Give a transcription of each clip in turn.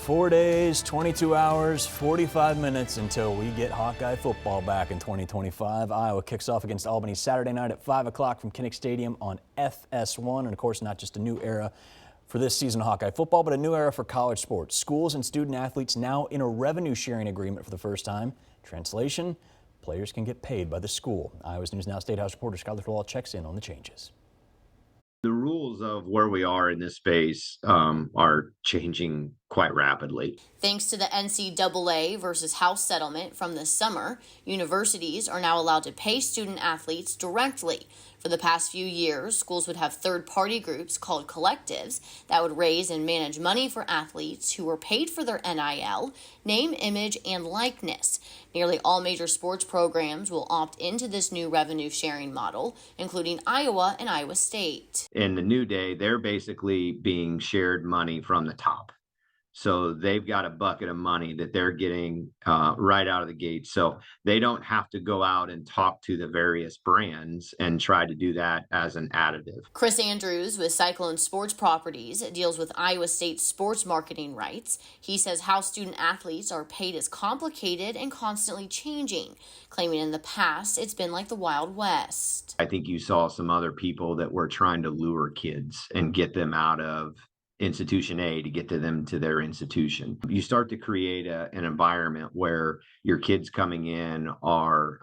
4 days, 22 hours, 45 minutes until we get Hawkeye football back in 2025. Iowa kicks off against Albany Saturday night at 5 o'clock from Kinnick Stadium on FS1. And of course, not just a new era for this season of Hawkeye football, but a new era for college sports. Schools and student athletes now in a revenue sharing agreement for the first time. Translation, players can get paid by the school. Iowa's News Now State House reporter Skylar Thorwall checks in on the changes. The rules of where we are in this space are changing quite rapidly. Thanks to the NCAA versus House settlement from this summer, universities are now allowed to pay student athletes directly. For the past few years, schools would have third-party groups called collectives that would raise and manage money for athletes who were paid for their NIL, name, image, and likeness. Nearly all major sports programs will opt into this new revenue-sharing model, including Iowa and Iowa State. In the new day, they're basically being shared money from the top. So they've got a bucket of money that they're getting right out of the gate. So they don't have to go out and talk to the various brands and try to do that as an additive. Chris Andrews with Cyclone Sports Properties deals with Iowa State sports marketing rights. He says how student athletes are paid is complicated and constantly changing, claiming in the past it's been like the Wild West. I think you saw some other people that were trying to lure kids and get them out of institution A to get to them to their institution. You start to create an environment where your kids coming in are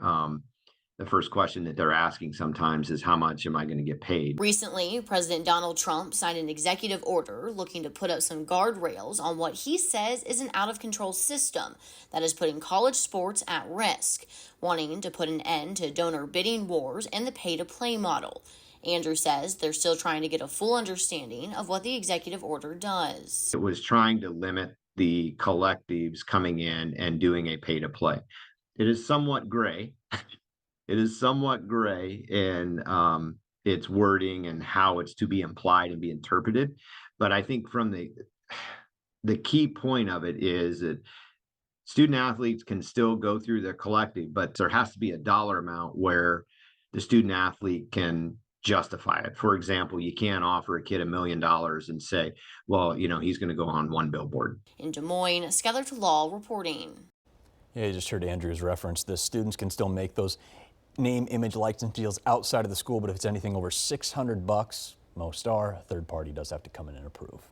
the first question that they're asking sometimes is, how much am I going to get paid? Recently, President Donald Trump signed an executive order looking to put up some guardrails on what he says is an out-of-control system that is putting college sports at risk, wanting to put an end to donor bidding wars and the pay-to-play model. Andrew says they're still trying to get a full understanding of what the executive order does. It was trying to limit the collectives coming in and doing a pay-to-play. It is somewhat gray. It is somewhat gray in its wording and how it's to be implied and be interpreted. But I think from the key point of it is that student athletes can still go through their collective, but there has to be a dollar amount where the student athlete can justify it. For example, you can't offer a kid $1 million and say, well, you know, he's going to go on one billboard. In Des Moines, Skylar Thorwall reporting. Yeah, you just heard Andrew's reference. The students can still make those name, image, likeness deals outside of the school, but if it's anything over $600, most are. A third party does have to come in and approve.